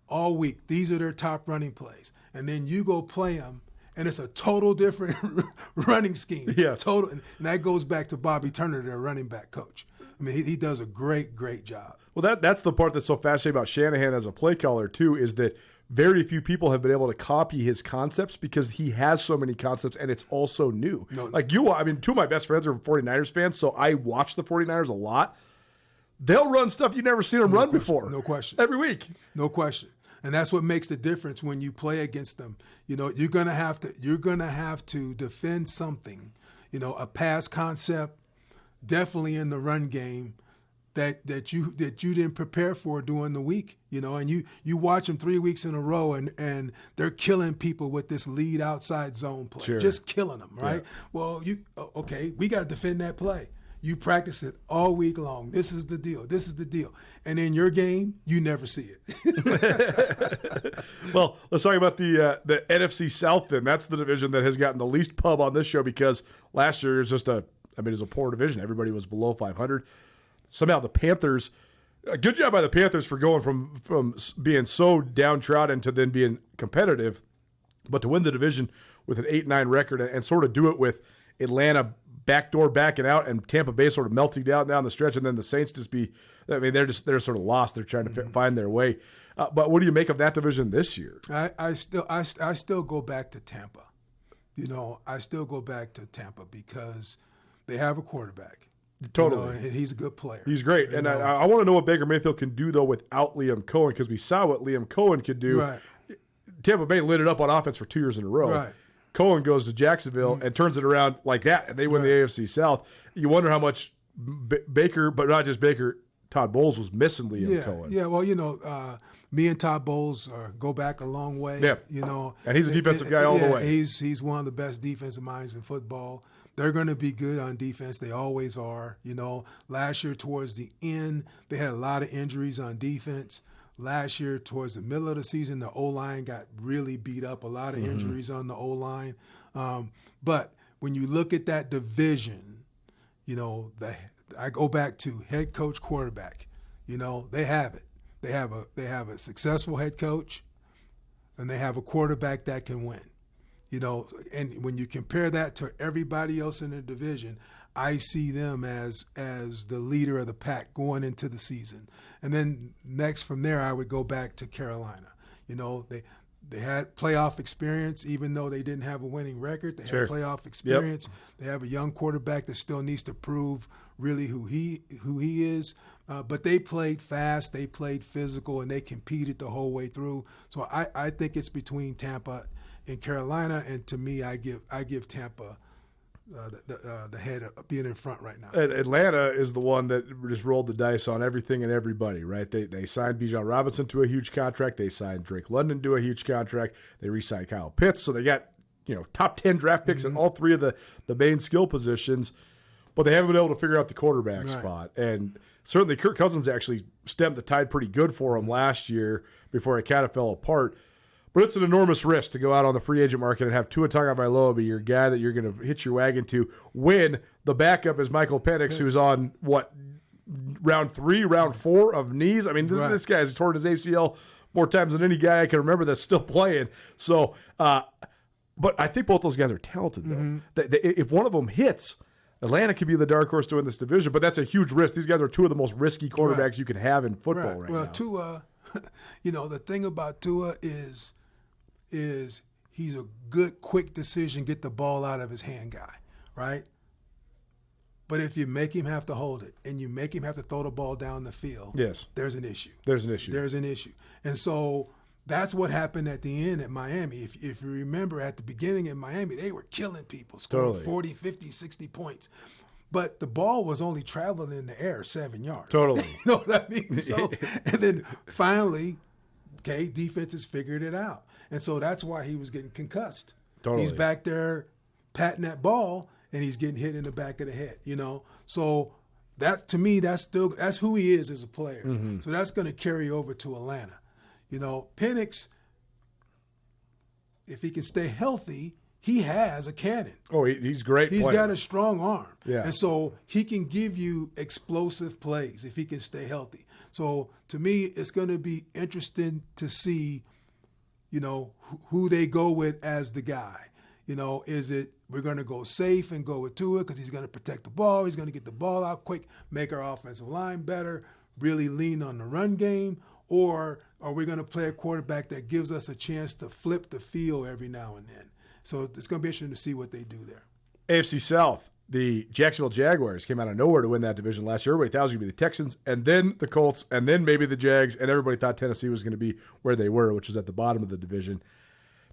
all week. These are their top running plays. And then you go play them, and it's a total different running scheme. Yes. Total, and that goes back to Bobby Turner, their running back coach. He does a great job. Well, that's the part that's so fascinating about Shanahan as a play caller, too, is that very few people have been able to copy his concepts because he has so many concepts and it's also new. Like two of my best friends are 49ers fans, so I watch the 49ers a lot. They'll run stuff you've never seen them run before. No question. Every week. No question. And that's what makes the difference when you play against them. You're gonna have to defend something. A pass concept, definitely in the run game. That you didn't prepare for during the week, and you watch them 3 weeks in a row, and they're killing people with this lead outside zone play, sure. Just killing them, right? Yeah. Well, we got to defend that play. You practice it all week long. This is the deal. And in your game, you never see it. Well, let's talk about the NFC South then. That's the division that has gotten the least pub on this show because last year it was just it was a poor division. Everybody was below 500. Somehow the Panthers, a good job by the Panthers for going from being so downtrodden to then being competitive, but to win the division with an 8-9 record and sort of do it with Atlanta backdoor backing out and Tampa Bay sort of melting down the stretch, and then the Saints they're sort of lost. They're trying to find their way. But what do you make of that division this year? I still go back to Tampa. I still go back to Tampa because they have a quarterback. Totally. And he's a good player. He's great. And I want to know what Baker Mayfield can do, though, without Liam Cohen, because we saw what Liam Cohen could do. Right. Tampa Bay lit it up on offense for 2 years in a row. Right. Cohen goes to Jacksonville and turns it around like that, and they win the AFC South. You wonder how much Baker, but not just Baker, Todd Bowles was missing Liam Cohen. Yeah, well, me and Todd Bowles go back a long way. Yeah. And he's a defensive guy all the way. He's one of the best defensive minds in football. They're going to be good on defense. They always are. Last year towards the end, they had a lot of injuries on defense. Last year towards the middle of the season, the O-line got really beat up. A lot of injuries on the O-line. But when you look at that division, I go back to head coach, quarterback. They have it. They have a successful head coach, and they have a quarterback that can win. And when you compare that to everybody else in the division, I see them as the leader of the pack going into the season. And then next from there, I would go back to Carolina. They had playoff experience, even though they didn't have a winning record. They had playoff experience. Yep. They have a young quarterback that still needs to prove really who he is. But they played fast, they played physical, and they competed the whole way through. So I think it's between Tampa and Carolina, and to me, I give Tampa the head of being in front right now. Atlanta is the one that just rolled the dice on everything and everybody, right? They signed Bijan Robinson to a huge contract. They signed Drake London to a huge contract. They re-signed Kyle Pitts, so they got top 10 draft picks in all three of the main skill positions, but they haven't been able to figure out the quarterback spot. And certainly Kirk Cousins actually stemmed the tide pretty good for him last year before it kind of fell apart. But it's an enormous risk to go out on the free agent market and have Tua Tagovailoa be your guy that you're going to hitch your wagon to when the backup is Michael Penix, who's on, round 3, round 4 of knees? I mean, this guy's torn his ACL more times than any guy I can remember that's still playing. So, but I think both those guys are talented, though. If one of them hits, Atlanta could be the dark horse to win this division, but that's a huge risk. These guys are two of the most risky quarterbacks you can have in football right now. Well, Tua, the thing about Tua is he's a good, quick decision, get the ball out of his hand guy, right? But if you make him have to hold it and you make him have to throw the ball down the field, there's an issue. There's an issue. And so that's what happened at the end at Miami. If you remember at the beginning in Miami, they were killing people, scoring 40, 50, 60 points. But the ball was only traveling in the air 7 yards. Totally. You know what I mean? So, and then finally, defenses figured it out. And so that's why he was getting concussed. Totally. He's back there patting that ball, and he's getting hit in the back of the head, So that, to me, that's who he is as a player. Mm-hmm. So that's going to carry over to Atlanta. Penix, if he can stay healthy, he has a cannon. Oh, he's great. He's got a strong arm. Yeah. And so he can give you explosive plays if he can stay healthy. So to me, it's going to be interesting to see, who they go with as the guy. Is it we're going to go safe and go with Tua because he's going to protect the ball, he's going to get the ball out quick, make our offensive line better, really lean on the run game, or are we going to play a quarterback that gives us a chance to flip the field every now and then? So it's going to be interesting to see what they do there. AFC South, the Jacksonville Jaguars came out of nowhere to win that division last year. Everybody thought it was going to be the Texans, and then the Colts, and then maybe the Jags, and everybody thought Tennessee was going to be where they were, which is at the bottom of the division.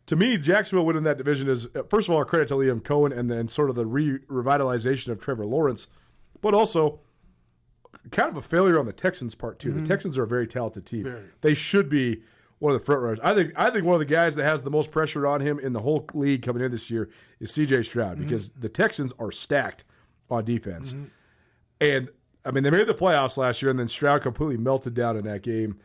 To me, Jacksonville winning that division is, first of all, a credit to Liam Cohen and then sort of the revitalization of Trevor Lawrence, but also kind of a failure on the Texans' part, too. Mm-hmm. The Texans are a very talented team. Very. They should be one of the front runners. I think one of the guys that has the most pressure on him in the whole league coming in this year is C.J. Stroud, because the Texans are stacked on defense. Mm-hmm. And, they made the playoffs last year, and then Stroud completely melted down in that game.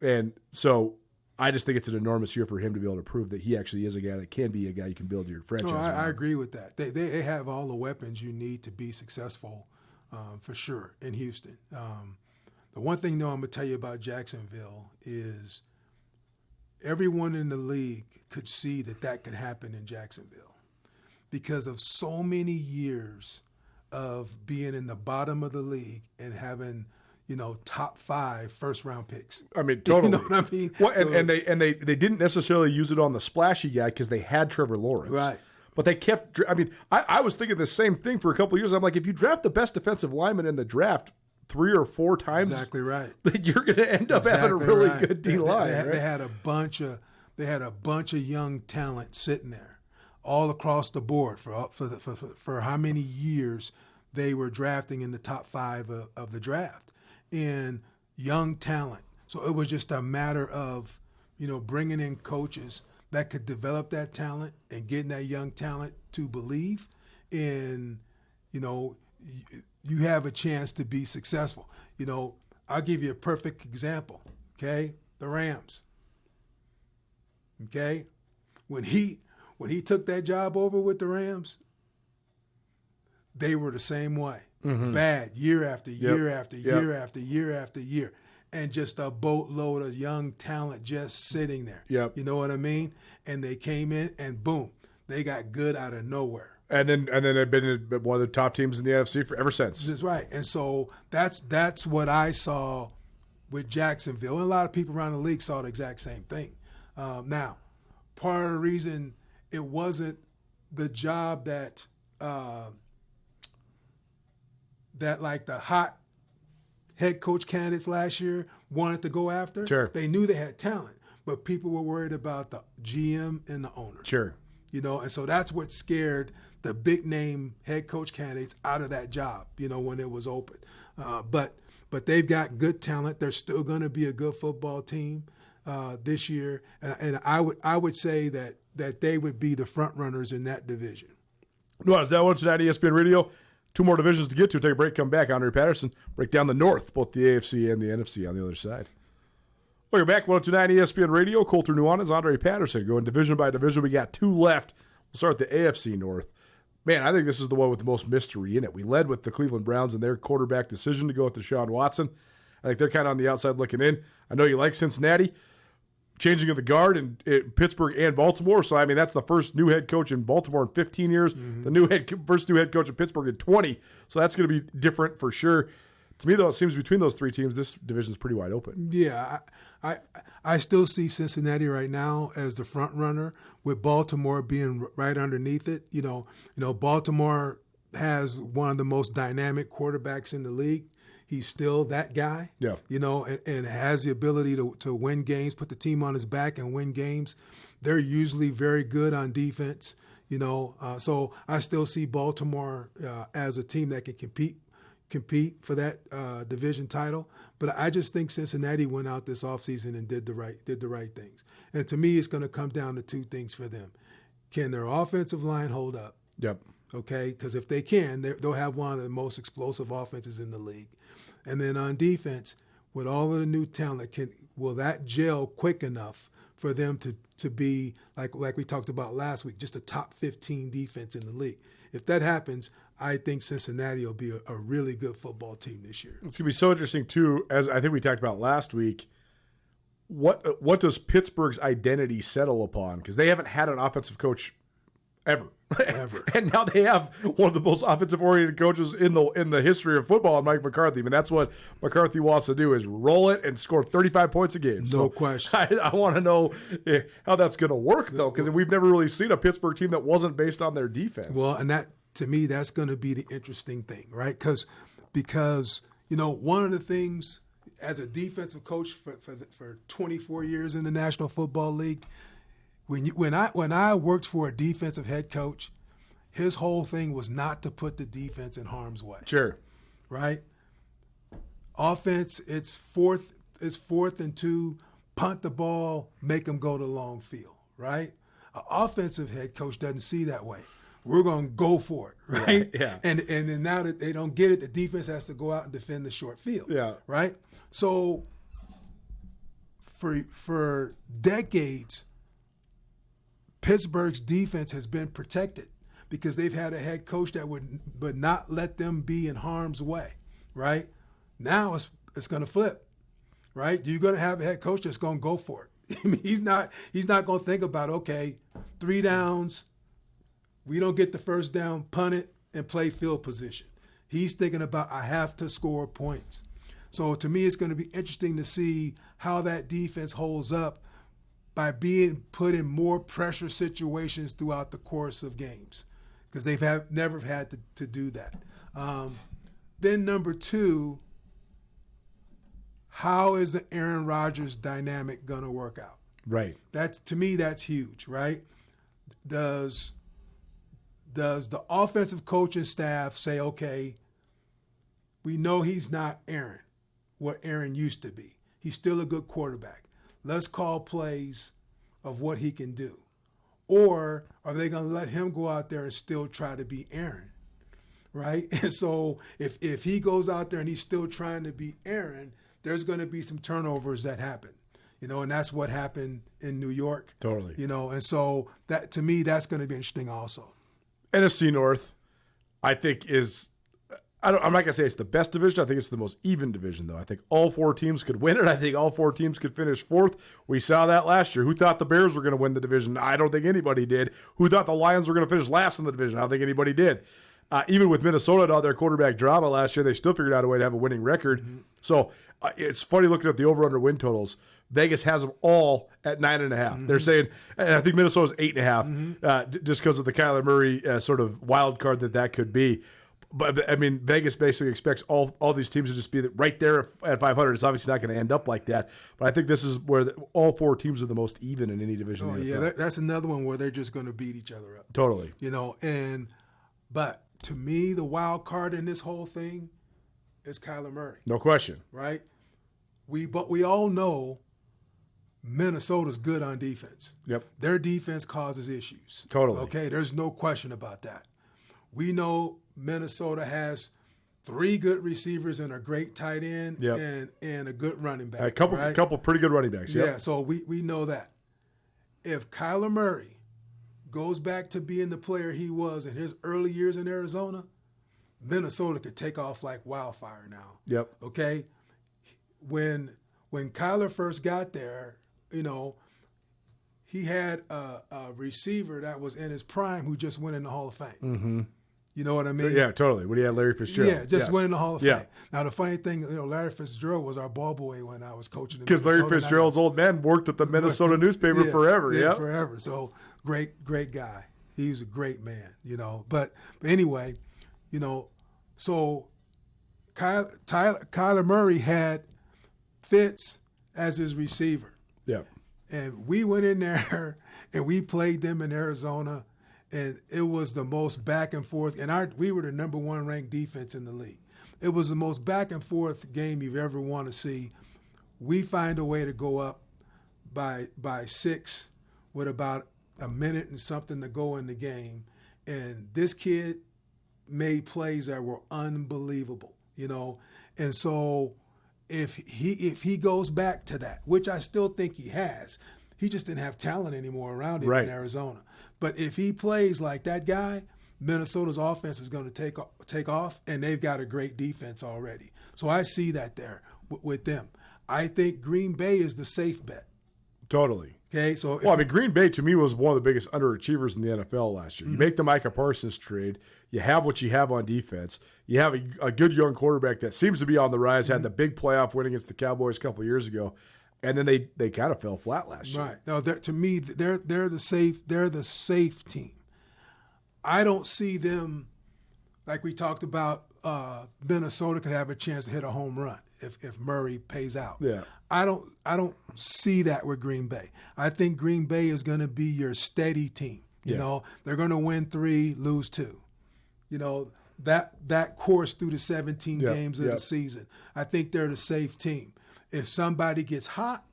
And so I just think it's an enormous year for him to be able to prove that he actually is a guy that can be a guy you can build your franchise around. I agree with that. They have all the weapons you need to be successful, for sure, in Houston. The one thing, though, I'm going to tell you about Jacksonville is everyone in the league could see that could happen in Jacksonville because of so many years of being in the bottom of the league and having, top 5 first-round picks. Totally. You know what I mean? Well, and they didn't necessarily use it on the splashy guy because they had Trevor Lawrence. Right. But they kept. I mean, I was thinking the same thing for a couple of years. I'm like, if you draft the best defensive lineman in the draft 3 or 4 times, exactly right, you're going to end up having a really good D line. They had a bunch of young talent sitting there, all across the board for how many years they were drafting in the top 5 of the draft, and young talent. So it was just a matter of bringing in coaches that could develop that talent and getting that young talent to believe in, you have a chance to be successful. I'll give you a perfect example, okay? The Rams, okay? When he took that job over with the Rams, they were the same way. Mm-hmm. Bad year after year after year after year after year. And just a boatload of young talent just sitting there. Yep. You know what I mean? And they came in and boom, they got good out of nowhere. And then they've been one of the top teams in the NFC ever since. That's right. And so that's what I saw with Jacksonville. And a lot of people around the league saw the exact same thing. Now, part of the reason it wasn't the job that like the hot head coach candidates last year wanted to go after. Sure. They knew they had talent, but people were worried about the GM and the owner. Sure. And so that's what scared the big name head coach candidates out of that job, when it was open. But they've got good talent. They're still going to be a good football team this year. And I would say that they would be the front runners in that division. Nuanez Now August, ESPN Radio. 2 more divisions to get to. Take a break, come back. Andre Patterson, break down the North, both the AFC and the NFC on the other side. Welcome back. 102.9 ESPN Radio. Colter Nuanez, Andre Patterson. Going division by division. We got 2 left. We'll start with the AFC North. Man, I think this is the one with the most mystery in it. We led with the Cleveland Browns and their quarterback decision to go with Deshaun Watson. I think they're kind of on the outside looking in. I know you like Cincinnati. Changing of the guard in Pittsburgh and Baltimore. So, I mean, that's the first new head coach in Baltimore in 15 years. Mm-hmm. The first new head coach in Pittsburgh in 20. So that's going to be different for sure. To me, though, it seems between those 3 teams, this division is pretty wide open. Yeah, I still see Cincinnati right now as the front runner, with Baltimore being right underneath it. Baltimore has one of the most dynamic quarterbacks in the league. He's still that guy, yeah. And has the ability to win games, put the team on his back and win games. They're usually very good on defense, So I still see Baltimore as a team that can compete for that division title. But I just think Cincinnati went out this offseason and did the right things. And to me, it's going to come down to 2 things for them. Can their offensive line hold up? Yep. Okay, because if they can, they'll have one of the most explosive offenses in the league. And then on defense, with all of the new talent, will that gel quick enough for them to be, like we talked about last week, just a top 15 defense in the league? If that happens, I think Cincinnati will be a really good football team this year. It's going to be so interesting, too, as I think we talked about last week. What does Pittsburgh's identity settle upon? Because they haven't had an offensive coach ever. And now they have one of the most offensive-oriented coaches in the history of football, Mike McCarthy. I mean, that's what McCarthy wants to do, is roll it and score 35 points a game. No question. I want to know how that's going to work, though, because we've never really seen a Pittsburgh team that wasn't based on their defense. Well, and that, to me, that's going to be the interesting thing, right? Because one of the things as a defensive coach for 24 years in the National Football League, when I worked for a defensive head coach, his whole thing was not to put the defense in harm's way. Sure. Right? Offense, it's fourth and 2, punt the ball, make them go to long field, right? An offensive head coach doesn't see that way. We're going to go for it, right? Yeah. And then now that they don't get it, the defense has to go out and defend the short field. Yeah. Right? So for decades, Pittsburgh's defense has been protected because they've had a head coach that would not let them be in harm's way, right? Now it's going to flip, right? You're going to have a head coach that's going to go for it. I mean, he's not going to think about, okay, 3 downs, we don't get the first down, punt it, and play field position. He's thinking about, I have to score points. So to me, it's going to be interesting to see how that defense holds up by being put in more pressure situations throughout the course of games, because they've never had to do that. Then number two, how is the Aaron Rodgers dynamic going to work out? Right. To me, that's huge, right? Does the offensive coaching staff say, okay, we know he's not Aaron, what Aaron used to be. He's still a good quarterback. Let's call plays of what he can do. Or are they going to let him go out there and still try to be Aaron, right? And so if he goes out there and he's still trying to be Aaron, there's going to be some turnovers that happen, and that's what happened in New York. Totally. And so that, to me, that's going to be interesting also. NFC North, I think I'm not going to say it's the best division. I think it's the most even division, though. I think all four teams could win it. I think all four teams could finish fourth. We saw that last year. Who thought the Bears were going to win the division? I don't think anybody did. Who thought the Lions were going to finish last in the division? I don't think anybody did. Even with Minnesota and all their quarterback drama last year, they still figured out a way to have a winning record. Mm-hmm. So it's funny looking at the over-under win totals. Vegas has them all at 9.5. Mm-hmm. They're saying, and I think Minnesota's 8.5, just because of the Kyler Murray sort of wild card that could be. But I mean, Vegas basically expects all these teams to just be right there at 500. It's obviously not going to end up like that. But I think this is where all four teams are the most even in any division. Oh yeah, that's another one where they're just going to beat each other up. Totally. But to me, the wild card in this whole thing is Kyler Murray. No question. Right? But we all know Minnesota's good on defense. Yep. Their defense causes issues. Totally. Okay, there's no question about that. We know Minnesota has 3 good receivers and a great tight end, yep, and a good running back. A couple pretty good running backs. Yep. Yeah, so we know that. If Kyler Murray goes back to being the player he was in his early years in Arizona, Minnesota could take off like wildfire now. Yep. Okay? When Kyler first got there, he had a receiver that was in his prime who just went in the Hall of Fame. Mm-hmm. You know what I mean? Yeah, totally. When he had Larry Fitzgerald. Yeah, just went in the Hall of Yeah. Fame. Now, the funny thing, Larry Fitzgerald was our ball boy when I was coaching. Because Larry Fitzgerald's old man worked at the Minnesota newspaper forever. Yeah, yep. forever. So, great guy. He was a great man, But anyway, so Kyler Murray had Fitz as his receiver. Yeah. And we went in there and we played them in Arizona, and it was the most back and forth. And we were the number 1 ranked defense in the league. It was the most back and forth game you've ever want to see. We find a way to go up by 6 with about a minute and something to go in the game. And this kid made plays that were unbelievable, And so if he goes back to that, which I still think he has, he just didn't have talent anymore around him in Arizona. But if he plays like that guy, Minnesota's offense is going to take off, and they've got a great defense already. So I see that there with them. I think Green Bay is the safe bet. Totally. Okay, so Green Bay to me was one of the biggest underachievers in the NFL last year. You make the Micah Parsons trade, you have what you have on defense, you have a good young quarterback that seems to be on the rise, had the big playoff win against the Cowboys a couple of years ago, and then they kind of fell flat last year. Right. No, to me, they're the safe team. I don't see them, like we talked about, Minnesota could have a chance to hit a home run if Murray pays out. Yeah. I don't see that with Green Bay. I think Green Bay is going to be your steady team. You know, they're going to win 3, lose 2. That course through the 17 games of the season. I think they're the safe team. If somebody gets hot,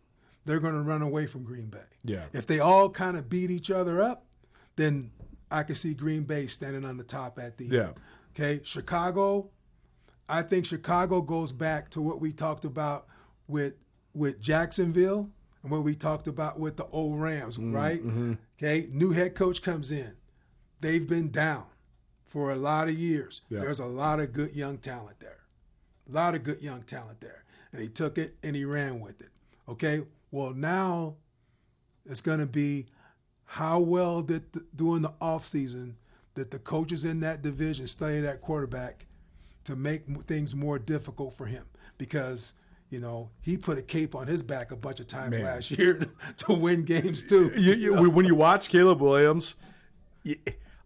they're going to run away from Green Bay. Yeah. If they all kind of beat each other up, then I can see Green Bay standing on the top at the end. Okay, Chicago, I think Chicago goes back to what we talked about with Jacksonville and what we talked about with the old Rams, right? Mm-hmm. Okay, new head coach comes in. They've been down for a lot of years. Yeah. There's a lot of good young talent there. And he took it and he ran with it. Okay, well now it's going to be how well during the offseason that the coaches in that division study that quarterback to make things more difficult for him, because he put a cape on his back a bunch of times last year to win games too. When you watch Caleb Williams,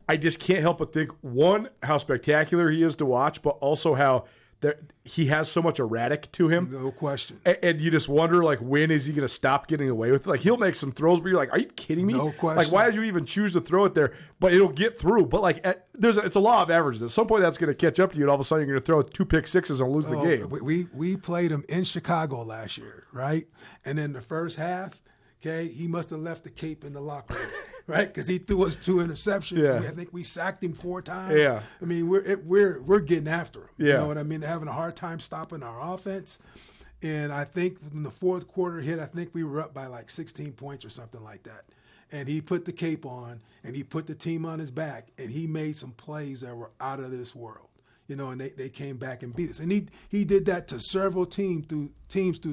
I just can't help but think, one, how spectacular he is to watch, but also how he has so much erratic to him. No question. And you just wonder, like, when is he going to stop getting away with it? Like, he'll make some throws where you're like, are you kidding me? No question. Like, why did you even choose to throw it there? But it'll get through. But, like, it's a law of averages. At some point, that's going to catch up to you, and all of a sudden, you're going to throw 2 pick sixes and lose the game. We played him in Chicago last year, right? And in the first half, he must have left the cape in the locker room. Right, because he threw us 2 interceptions. Yeah. I think we sacked him 4 times. Yeah, I mean we're getting after him. Yeah. You know what I mean? They're having a hard time stopping our offense. And I think when the fourth quarter hit, I think we were up by like 16 points or something like that. And he put the cape on, and he put the team on his back, and he made some plays that were out of this world. And they came back and beat us. And he did that to several teams through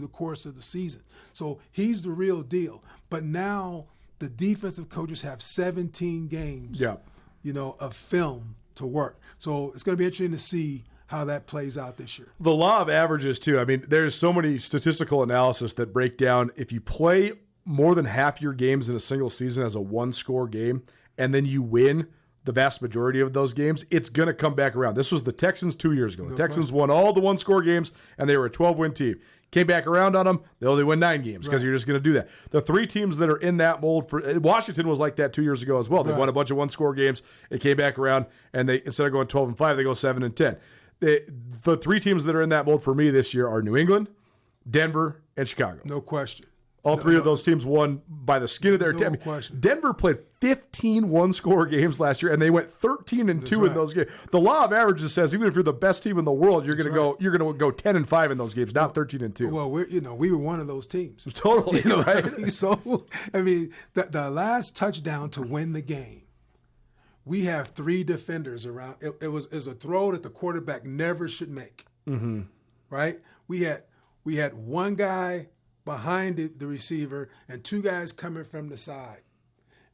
the course of the season. So he's the real deal. But now the defensive coaches have 17 games, of film to work. So it's going to be interesting to see how that plays out this year. The law of averages, too. I mean, there's so many statistical analysis that break down if you play more than half your games in a single season as a one-score game, and then you win the vast majority of those games, it's going to come back around. This was the Texans 2 years ago. The Texans won all the one-score games, and they were a 12-win team. Came back around on them, they only win 9 games because you're just going to do that. The 3 teams that are in that mold Washington was like that 2 years ago as well. They won a bunch of one-score games. It came back around, and they instead of going 12-5, they go 7-10. The 3 teams that are in that mold for me this year are New England, Denver, and Chicago. No question. All 3 of those teams won by the skin of their teeth. Question. Denver played 15 one-score games last year, and they went 13-2 in those games. The law of averages says even if you're the best team in the world, you're going to go 10-5 in those games, not 13-2. Well, we were one of those teams. Totally, right? So, I mean, the last touchdown to win the game, we have 3 defenders around. It was a throw that the quarterback never should make. Mm-hmm. Right? We had one guy behind the receiver and 2 guys coming from the side.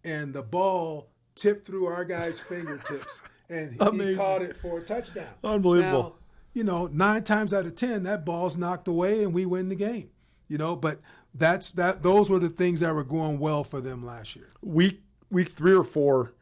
And the ball tipped through our guy's fingertips, and he caught it for a touchdown. Unbelievable. Now, 9 times out of 10, that ball's knocked away and we win the game. But those were the things that were going well for them last year. Week 3 or 4,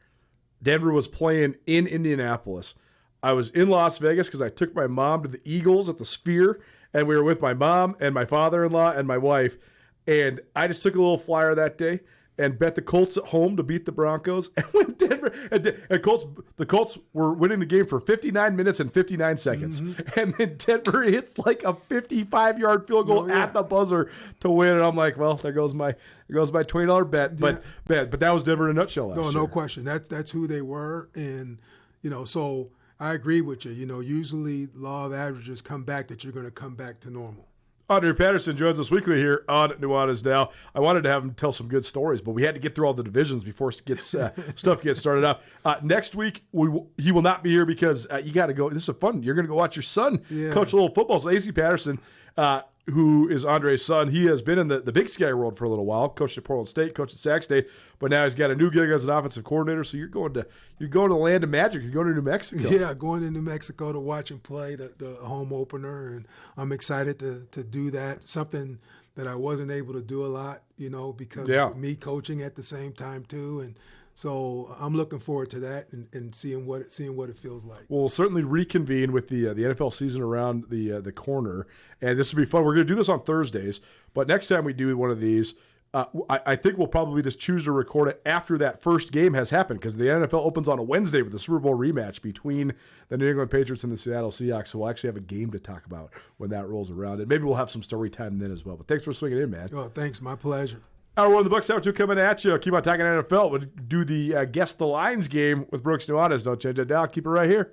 Denver was playing in Indianapolis. I was in Las Vegas because I took my mom to the Eagles at the Sphere, and we were with my mom and my father-in-law and my wife, and I just took a little flyer that day and bet the Colts at home to beat the Broncos. And when the Colts were winning the game for 59 minutes and 59 seconds, and then Denver hits like a 55-yard field goal at the buzzer to win. And I'm like, well, there goes my $20 bet. But that was Denver in a nutshell last year. No question. That's who they were, and so I agree with you. Usually law of averages come back that you're going to come back to normal. Andre Patterson joins us weekly here on Nuanez Now. I wanted to have him tell some good stories, but we had to get through all the divisions before stuff gets started up. Next week, he will not be here because you got to go. This is fun. You're going to go watch your son coach a little football. So AC Patterson, who is Andre's son, he has been in the Big Sky world for a little while. Coached at Portland State, coached at Sac State, but now he's got a new gig as an offensive coordinator. So you're going to the land of magic. You're going to New Mexico. Yeah, going to New Mexico to watch him play the home opener, and I'm excited to do that. Something that I wasn't able to do a lot, because of me coaching at the same time too, and so I'm looking forward to that and seeing what it feels like. We'll certainly reconvene with the NFL season around the corner, and this will be fun. We're going to do this on Thursdays, but next time we do one of these, I think we'll probably just choose to record it after that first game has happened, because the NFL opens on a Wednesday with the Super Bowl rematch between the New England Patriots and the Seattle Seahawks, so we'll actually have a game to talk about when that rolls around, and maybe we'll have some story time then as well. But thanks for swinging in, man. Oh, thanks. My pleasure. Hour 1 of the Bucks, Hour 2 coming at you. Keep on talking NFL. We'll do the Guess the Lines game with Brooks Nuanez. Don't change that dial. Keep it right here.